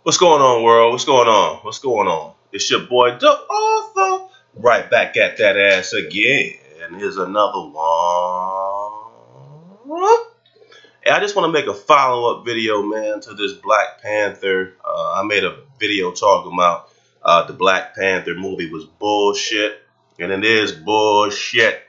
What's going on, world? What's going on? What's going on? It's your boy, the author, right back at that ass again. Here's another one. And I just want to make a follow-up video, man, to this Black Panther. I made a video talking about the Black Panther movie was bullshit, and it is bullshit.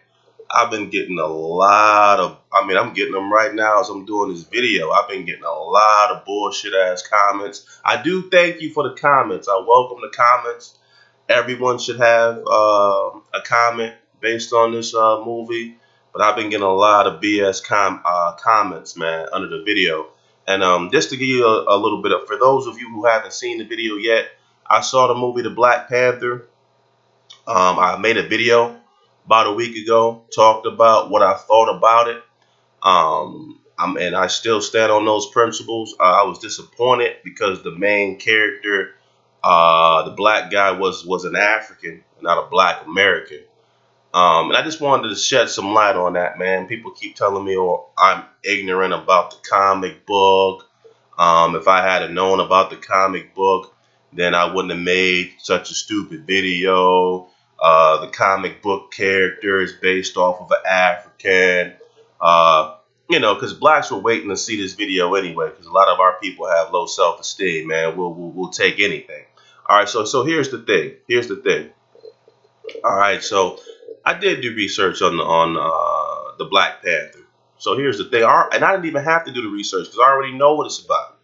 I've been getting a lot of, I'm getting them right now as I'm doing this video. I've been getting a lot of bullshit ass comments. I do thank you for the comments. I welcome the comments. Everyone should have a comment based on this movie. But I've been getting a lot of BS comments, man, under the video. And just to give you a little bit of, for those of you who haven't seen the video yet, I saw the movie The Black Panther. I made a video about a week ago, talked about what I thought about it. And I still stand on those principles. I was disappointed because the main character, the black guy, was an African, not a black American. And I just wanted to shed some light on that, man. People keep telling me, oh, I'm ignorant about the comic book. If I had known about the comic book, then I wouldn't have made such a stupid video. The comic book character is based off of an African. Because blacks were waiting to see this video anyway, because a lot of our people have low self-esteem, man. We'll take anything. All right, so here's the thing. All right, so I did do research on the Black Panther. So here's the thing, and I didn't even have to do the research because I already know what it's about.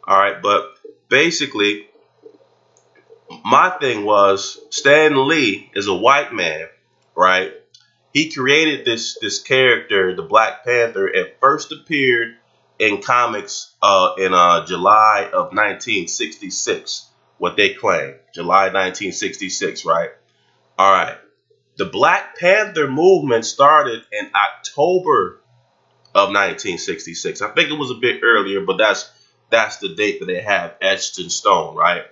All right, but basically, my thing was Stan Lee is a white man, right? He created this character, the Black Panther. It first appeared in comics in July of 1966. What they claim, July 1966, right? All right. The Black Panther movement started in October of 1966. I think it was a bit earlier, but that's the date that they have etched in stone, right?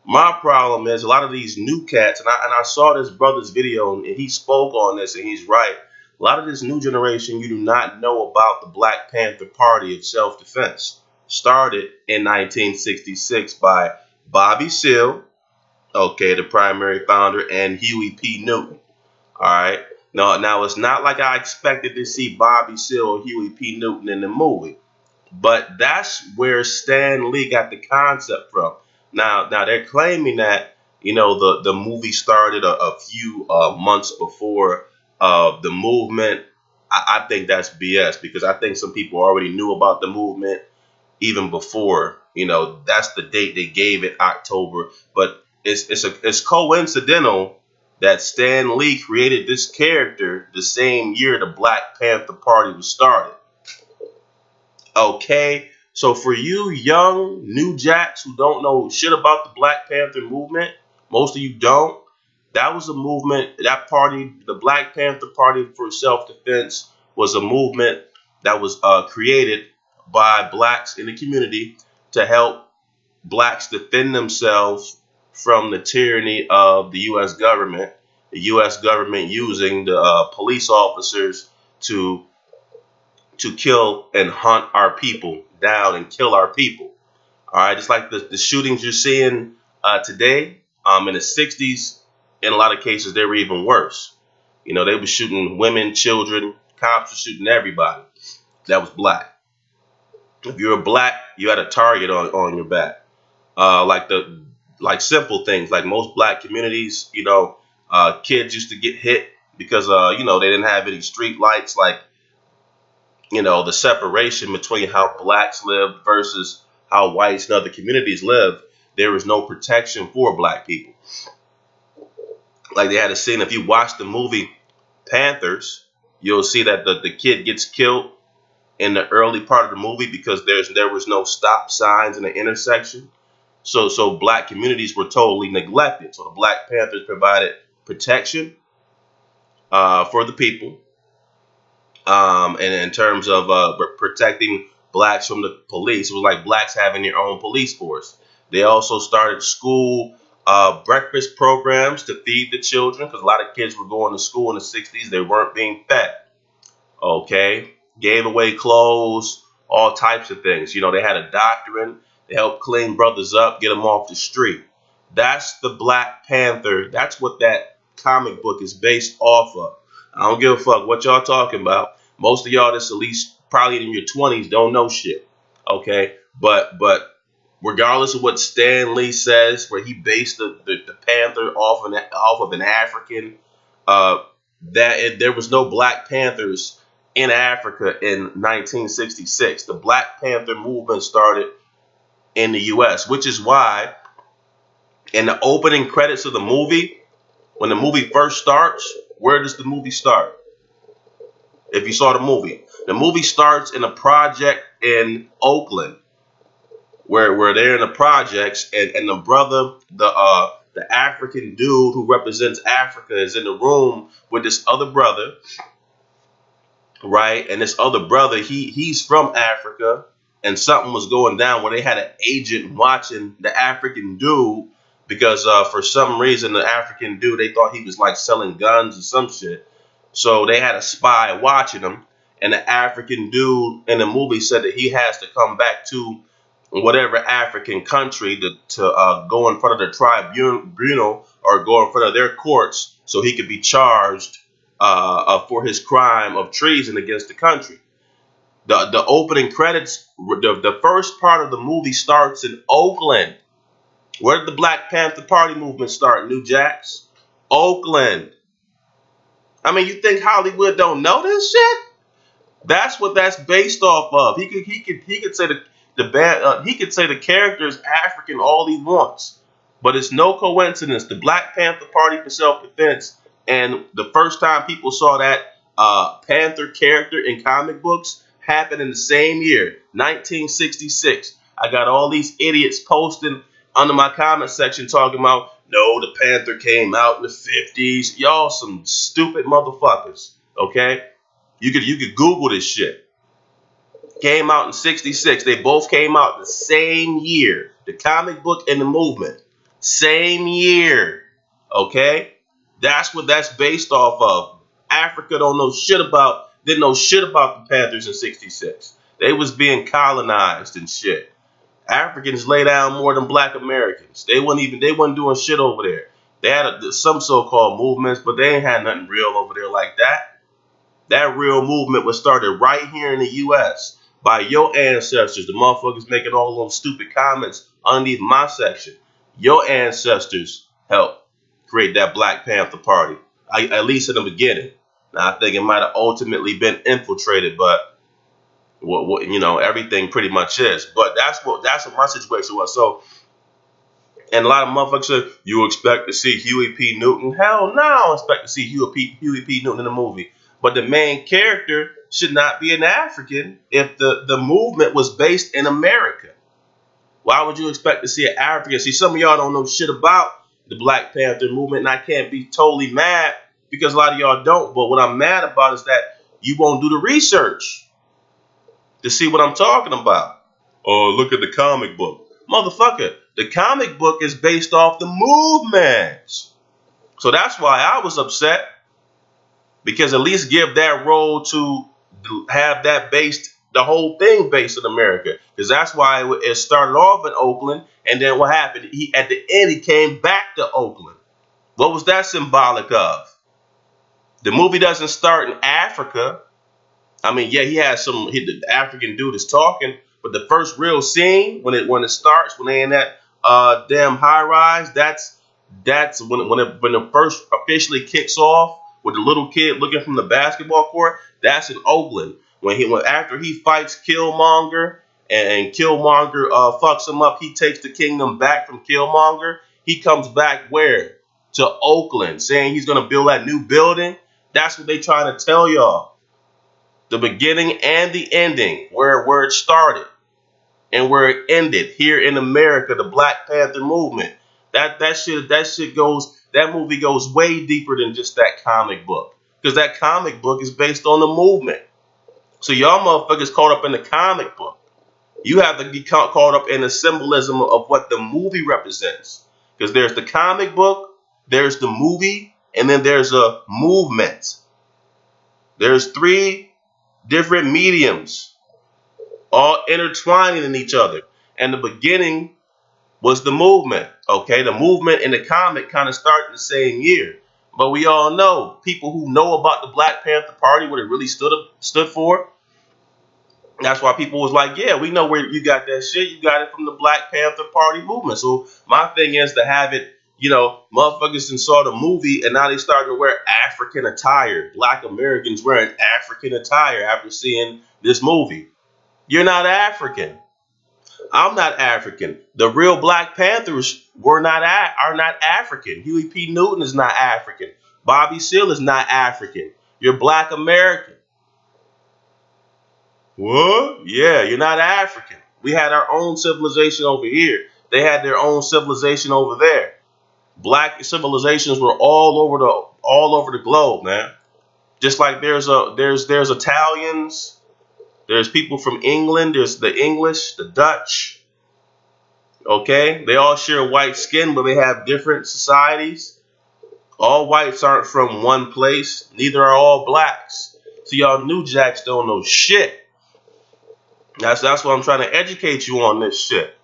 My problem is a lot of these new cats, and I saw this brother's video, and he spoke on this, and he's right. A lot of this new generation, you do not know about the Black Panther Party of self-defense. Started in 1966 by Bobby Seale, okay, the primary founder, and Huey P. Newton. All right. Now it's not like I expected to see Bobby Seale or Huey P. Newton in the movie, but that's where Stan Lee got the concept from. Now they're claiming that the movie started a few months before the movement. I think that's BS because I think some people already knew about the movement even before. That's the date they gave it, October. But it's coincidental that Stan Lee created this character the same year the Black Panther Party was started. Okay, so for you young new jacks who don't know shit about the Black Panther movement, most of you don't, that was a movement, that party, the Black Panther Party for Self-Defense was a movement that was created by blacks in the community to help blacks defend themselves from the tyranny of the U.S. government, the U.S. government using the police officers to kill and hunt our people down and kill our people. All right, just like the shootings you're seeing today. In the 60s, in a lot of cases, they were even worse. They were shooting women, children, cops were shooting everybody that was black. If you were black, you had a target on your back. Like simple things, like most black communities, kids used to get hit because, they didn't have any street lights. Like, the separation between how blacks lived versus how whites and other communities live, there was no protection for black people. Like they had a scene, if you watch the movie Panthers, you'll see that the kid gets killed in the early part of the movie because there was no stop signs in the intersection. So black communities were totally neglected. So the Black Panthers provided protection for the people. And in terms of protecting blacks from the police, it was like blacks having their own police force. They also started school breakfast programs to feed the children because a lot of kids were going to school in the 60s. They weren't being fed. Okay. Gave away clothes, all types of things. They had a doctrine They help clean brothers up, get them off the street. That's the Black Panther. That's what that comic book is based off of. I don't give a fuck what y'all talking about. Most of y'all that's at least probably in your 20s don't know shit. Okay? But regardless of what Stan Lee says, where he based the Panther off of an African, there was no Black Panthers in Africa in 1966. The Black Panther movement started in the U.S., which is why in the opening credits of the movie, when the movie first starts, where does the movie start? If you saw the movie starts in a project in Oakland, where they're in the projects, and the brother, the African dude who represents Africa, is in the room with this other brother, right? And this other brother, he's from Africa, and something was going down where they had an agent watching the African dude because for some reason the African dude, they thought he was like selling guns or some shit. So they had a spy watching him, and the African dude in the movie said that he has to come back to whatever African country to go in front of the tribunal or go in front of their courts so he could be charged for his crime of treason against the country. The opening credits, the first part of the movie starts in Oakland. Where did the Black Panther Party movement start, New Jacks? Oakland. I mean, you think Hollywood don't know this shit? That's what that's based off of. He could say he could say the character is African all he wants, but it's no coincidence. The Black Panther Party for self-defense, and the first time people saw that Panther character in comic books happened in the same year, 1966. I got all these idiots posting under my comment section talking about, no, the Panther came out in the 50s. Y'all some stupid motherfuckers, okay? You could Google this shit. Came out in 66. They both came out the same year. The comic book and the movement. Same year. Okay? That's what that's based off of. Africa didn't know shit about the Panthers in 66. They was being colonized and shit. Africans lay down more than black Americans. They wasn't doing shit over there. They had some so-called movements, but they ain't had nothing real over there like that. That real movement was started right here in the U.S. by your ancestors, the motherfuckers making all those stupid comments underneath my section. Your ancestors helped create that Black Panther Party, at least in the beginning. Now, I think it might have ultimately been infiltrated, but everything pretty much is. But that's what my situation was. So, and a lot of motherfuckers say, you expect to see Huey P. Newton? Hell no, I don't expect to see Huey P. Newton in the movie. But the main character should not be an African if the movement was based in America. Why would you expect to see an African? See, some of y'all don't know shit about the Black Panther movement, and I can't be totally mad because a lot of y'all don't. But what I'm mad about is that you won't do the research to see what I'm talking about. Oh, look at the comic book. Motherfucker, the comic book is based off the movements. So that's why I was upset. Because at least give that role to have that based, the whole thing based in America. Because that's why it started off in Oakland. And then what happened? At the end, he came back to Oakland. What was that symbolic of? The movie doesn't start in Africa. I mean, yeah, the African dude is talking. But the first real scene, when it starts, when they in that damn high rise, that's when it first officially kicks off. With the little kid looking from the basketball court, that's in Oakland. After he fights Killmonger and Killmonger fucks him up, he takes the kingdom back from Killmonger. He comes back where? To Oakland, saying he's gonna build that new building. That's what they trying to tell y'all. The beginning and the ending, where it started and where it ended here in America, the Black Panther movement. That movie goes way deeper than just that comic book. Because that comic book is based on the movement. So y'all motherfuckers caught up in the comic book. You have to be caught up in the symbolism of what the movie represents. Because there's the comic book, there's the movie, and then there's a movement. There's 3 different mediums all intertwining in each other. And the beginning was the movement. Okay, the movement and the comic kind of started the same year. But we all know, people who know about the Black Panther Party, what it really stood for. That's why people was like, yeah, we know where you got that shit. You got it from the Black Panther Party movement. So my thing is to have it, motherfuckers and saw the movie and now they starting to wear African attire. Black Americans wearing African attire after seeing this movie. You're not African. I'm not African. The real Black Panthers are not African. Huey P. Newton is not African. Bobby Seale is not African. You're Black American. What? Yeah, you're not African. We had our own civilization over here. They had their own civilization over there. Black civilizations were all over the globe, man. Just like there's Italians, there's people from England, there's the English, the Dutch. Okay? They all share white skin, but they have different societies. All whites aren't from one place. Neither are all blacks. So y'all new jacks don't know shit. That's what I'm trying to educate you on this shit.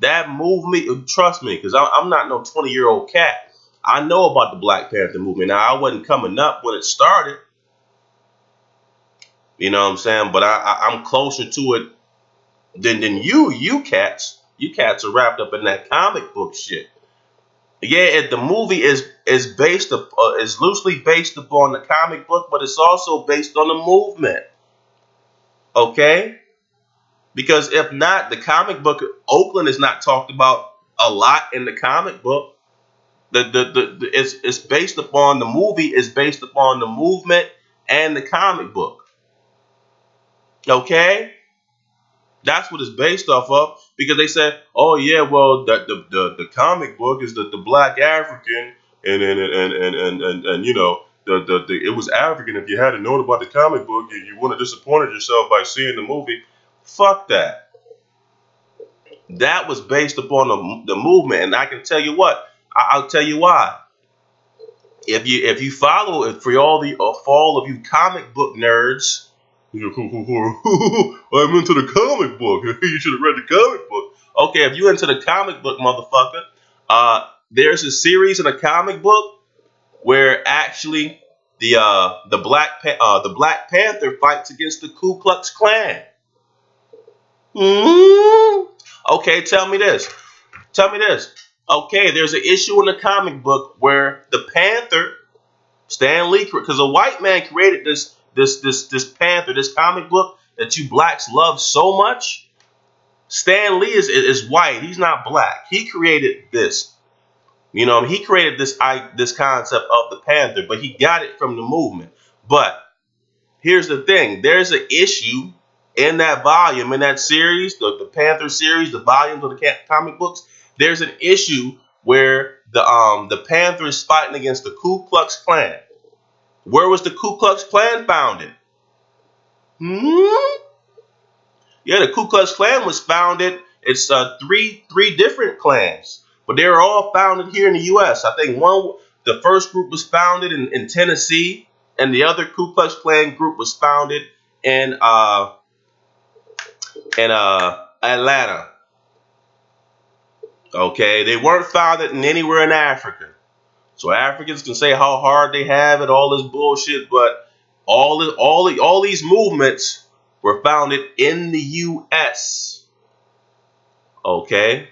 That movement, trust me, because I'm not no 20-year-old cat. I know about the Black Panther movement. Now, I wasn't coming up when it started. You know what I'm saying? But I'm closer to it than you cats. You cats are wrapped up in that comic book shit. Yeah, the movie is loosely based upon the comic book, but it's also based on the movement. Okay? Because if not, the comic book, Oakland is not talked about a lot in the comic book. It's based upon the movie, is based upon the movement and the comic book. Okay? That's what it's based off of. Because they said, oh yeah, well the comic book is the black African and it was African. If you hadn't known about the comic book, you wouldn't have disappointed yourself by seeing the movie. Fuck that. That was based upon the movement, and I can tell you what. I'll tell you why. If you follow it, for all of you comic book nerds, I'm into the comic book. You should have read the comic book. Okay, if you're into the comic book, motherfucker, there's a series in a comic book where actually the Black Panther fights against the Ku Klux Klan. Okay, tell me this. Okay, there's an issue in the comic book where the Panther, Stan Lee, because a white man created this Panther, this comic book that you blacks love so much. Stan Lee is white. He's not black. He created this. He created this concept of the Panther, but he got it from the movement. But here's the thing. There's an issue in that volume, in that series, the Panther series, the volumes of the comic books. There's an issue where the Panther is fighting against the Ku Klux Klan. Where was the Ku Klux Klan founded? Yeah, the Ku Klux Klan was founded. It's three different clans, but they were all founded here in the U.S. I think the first group was founded in Tennessee, and the other Ku Klux Klan group was founded in Atlanta. Okay, they weren't founded in anywhere in Africa. So Africans can say how hard they have it, all this bullshit, but all these movements were founded in the U.S. Okay,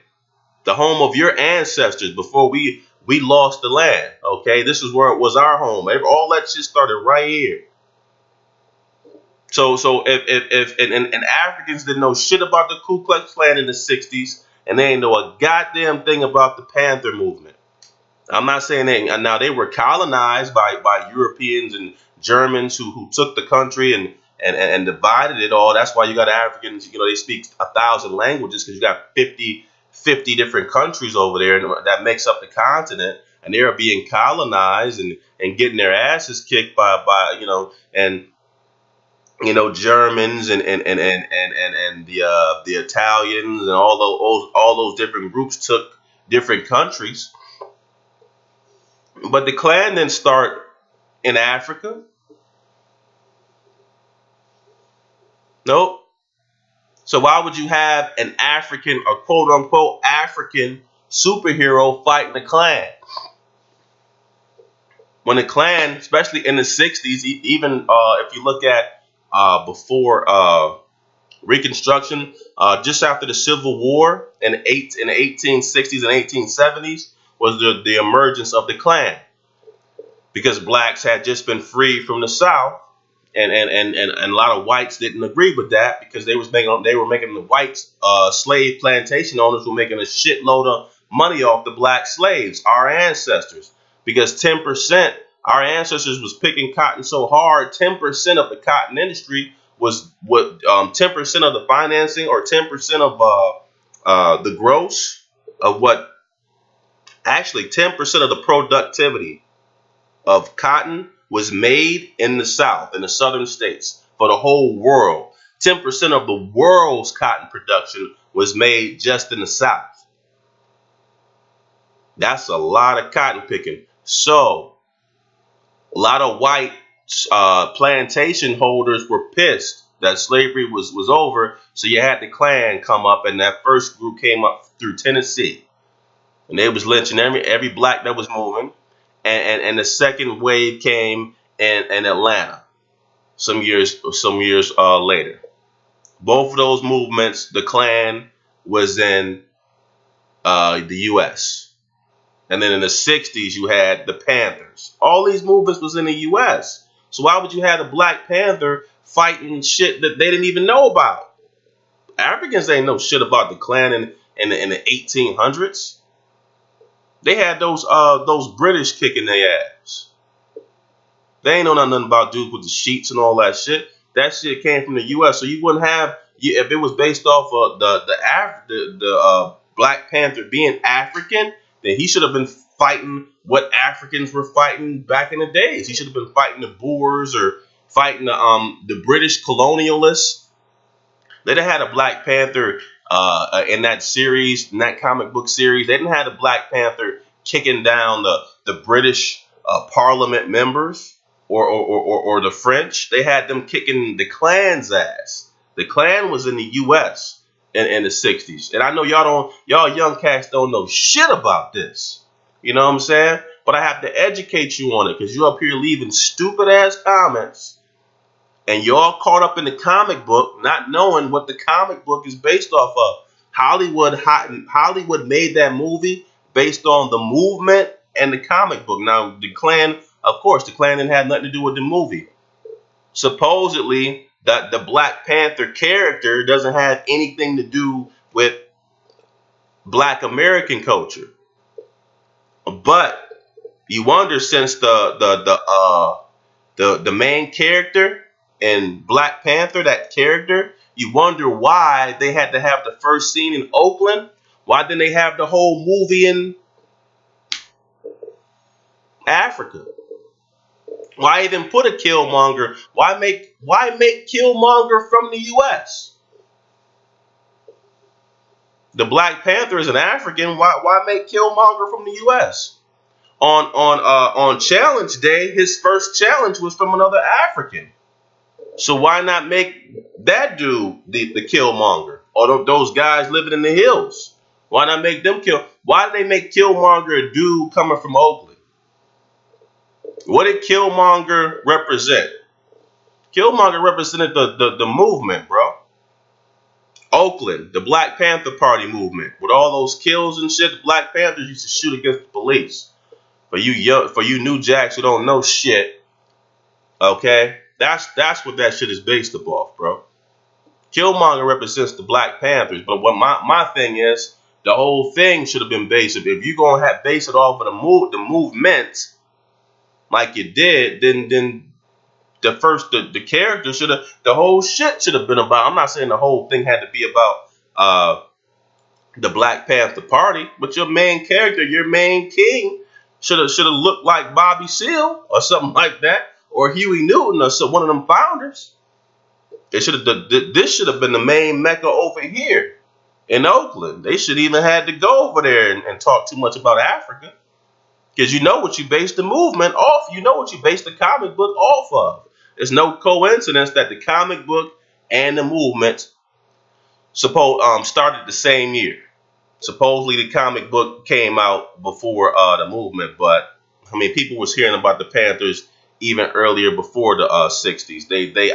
the home of your ancestors before we lost the land. Okay, this is where it was our home. All that shit started right here. So if Africans didn't know shit about the Ku Klux Klan in the 60s, and they didn't know a goddamn thing about the Panther movement. I'm not saying they were colonized by Europeans and Germans who took the country and divided it all. That's why you got Africans, they speak 1,000 languages because you got 50 different countries over there, and that makes up the continent, and they are being colonized and getting their asses kicked by Germans and the Italians and all those different groups took different countries. But the Klan didn't start in Africa. Nope. So why would you have an African or quote unquote African superhero fighting the Klan? When the Klan, especially in the 60s, even if you look at before Reconstruction, just after the Civil War in the 1860s and 1870s, was the emergence of the Klan, because blacks had just been freed from the South, and a lot of whites didn't agree with that, because they were making the whites slave plantation owners were making a shitload of money off the black slaves, our ancestors, because 10%, our ancestors was picking cotton so hard, 10% of the cotton industry was what 10% of the financing, or 10% of the gross of what, actually 10% of the productivity of cotton was made in the South, in the southern states, for the whole world. 10% of the world's cotton production was made just in the South. That's a lot of cotton picking. So a lot of white plantation holders were pissed that slavery was over. So you had the Klan come up, and that first group came up through Tennessee, and they was lynching every black that was moving. And the second wave came in Atlanta some years later. Both of those movements, the Klan was in the U.S. And then in the 60s, you had the Panthers. All these movements was in the U.S. So why would you have the Black Panther fighting shit that they didn't even know about? Africans ain't know shit about the Klan in the 1800s. They had those British kicking their ass. They ain't know nothing about dudes with the sheets and all that shit. That shit came from the U.S. So you wouldn't have, if it was based off of the Black Panther being African, then he should have been fighting what Africans were fighting back in the days. He should have been fighting the Boers or fighting the British colonialists. They didn't have a Black Panther in that series, in that comic book series. They didn't have a Black Panther kicking down the British Parliament members or the French. They had them kicking the Klan's ass. The Klan was in the U.S. in the 60s. And I know y'all young cats don't know shit about this. You know what I'm saying? But I have to educate you on it, because you up here leaving stupid ass comments. And y'all caught up in the comic book, not knowing what the comic book is based off of. Hollywood made that movie based on the movement and the comic book. Now, the Klan, of course, the Klan didn't have nothing to do with the movie. Supposedly, the Black Panther character doesn't have anything to do with Black American culture. But you wonder, since the main character in Black Panther, that character, you wonder why they had to have the first scene in Oakland. Why didn't they have the whole movie in Africa? Why even put a Killmonger? Why make Killmonger from the U.S.? The Black Panther is an African. Why make Killmonger from the U.S.? On Challenge Day, his first challenge was from another African. So why not make that dude the Killmonger? Or those guys living in the hills? Why not make them kill? Why did they make Killmonger a dude coming from Oakland? What did Killmonger represent? Killmonger represented the movement, bro. Oakland, the Black Panther Party movement, with all those kills and shit. The Black Panthers used to shoot against the police. For you new jacks who don't know shit, okay, that's what that shit is based upon, bro. Killmonger represents the Black Panthers, but what my thing is, the whole thing should have been based. If you're gonna base it off of the movement, like you did, then the character should have, the whole shit should have been about. I'm not saying the whole thing had to be about the Black Panther Party, but your main character, your main king, should have looked like Bobby Seale or something like that, or Huey Newton or one of them founders. This should have been the main mecca over here in Oakland. They should even had to go over there and talk too much about Africa, because you know what you base the movement off. You know what you base the comic book off of. There's no coincidence that the comic book and the movement started the same year. Supposedly the comic book came out before the movement, but I mean, people was hearing about the Panthers even earlier before the 60s.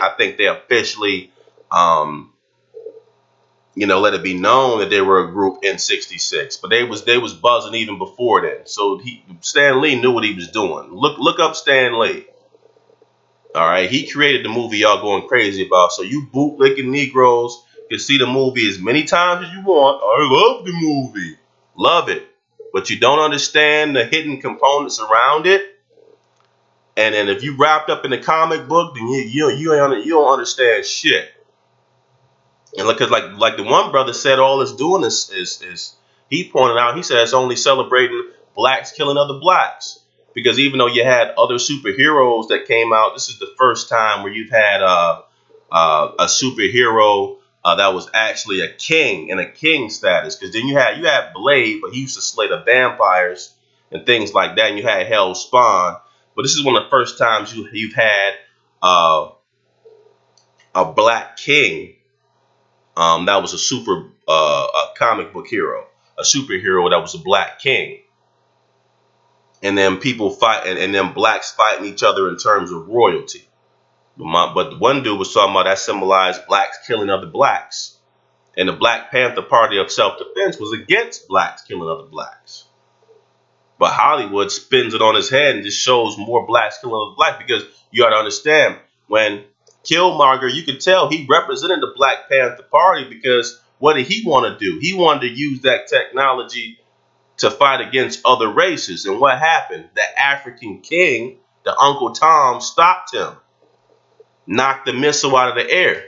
I think they officially, let it be known that they were a group in '66. But they was buzzing even before then. So Stan Lee knew what he was doing. Look up Stan Lee. All right, he created the movie y'all going crazy about. So you bootlicking Negroes can see the movie as many times as you want. I love the movie, love it, but you don't understand the hidden components around it. And then if you wrapped up in the comic book, then you don't understand shit. And look, cause like the one brother said, all it's doing is he pointed out. He said it's only celebrating blacks killing other blacks. Because even though you had other superheroes that came out, this is the first time where you've had a superhero that was actually a king in a king status. Because then you had Blade, but he used to slay the vampires and things like that. And you had Hell Spawn. But this is one of the first times you've had a black king that was a comic book hero, a superhero that was a black king. And then people fight, and then blacks fighting each other in terms of royalty. But the one dude was talking about that symbolized blacks killing other blacks. And the Black Panther Party of self-defense was against blacks killing other blacks. But Hollywood spins it on his head and just shows more blacks killing other blacks, because you got to understand, when Killmonger, you could tell he represented the Black Panther Party, because what did he want to do? He wanted to use that technology to fight against other races. And what happened? The African king, the Uncle Tom, stopped him, knocked the missile out of the air.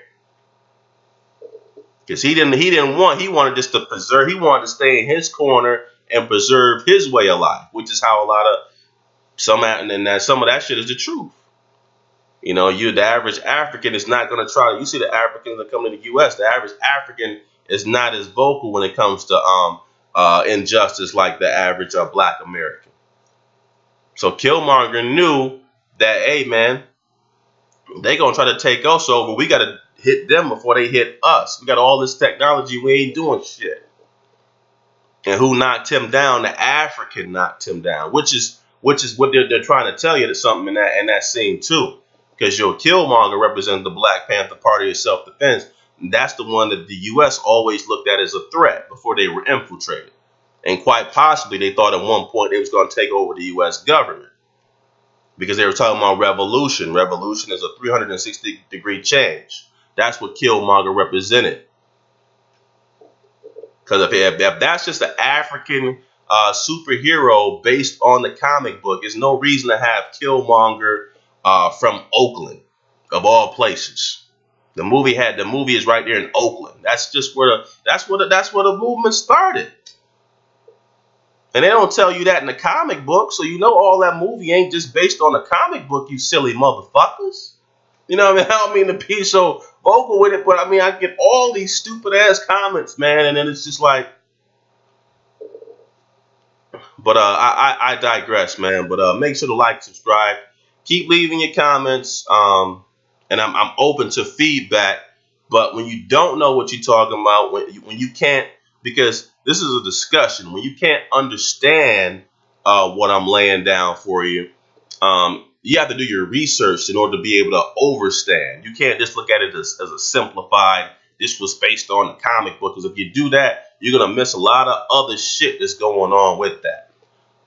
Because he wanted just to preserve, he wanted to stay in his corner and preserve his way of life, which is how some of that shit is the truth. The average African is not going to try. You see the Africans that come to the U.S., the average African is not as vocal when it comes to injustice like the average black American. So Killmonger knew that, hey man, they gonna try to take us over. We gotta hit them before they hit us. We got all this technology, we ain't doing shit. And who knocked him down? The African knocked him down, which is what they're trying to tell you. There's something in that scene too, because your Killmonger represents the Black Panther Party of self-defense. That's the one that the U.S. always looked at as a threat before they were infiltrated. And quite possibly they thought at one point they was going to take over the U.S. government, because they were talking about revolution. Revolution is a 360-degree change. That's what Killmonger represented. Because if that's just an African superhero based on the comic book, there's no reason to have Killmonger from Oakland, of all places. The movie is right there in Oakland. That's just where the movement started. And they don't tell you that in the comic book, so all that movie ain't just based on the comic book, you silly motherfuckers. You know what I mean? I don't mean to be so vocal with it, but I mean, I get all these stupid ass comments, man, and then it's just like, but I digress, man. But make sure to like, subscribe, keep leaving your comments, and I'm open to feedback. But when you don't know what you're talking about, when you can't, because this is a discussion, when you can't understand what I'm laying down for you, you have to do your research in order to be able to understand. You can't just look at it as a simplified, this was based on the comic book, because if you do that, you're going to miss a lot of other shit that's going on with that.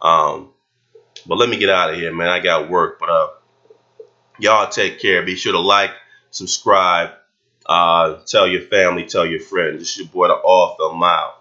But let me get out of here, man. I got work. But y'all take care. Be sure to like, subscribe, tell your family, tell your friends. This is your boy, the author. I'm out.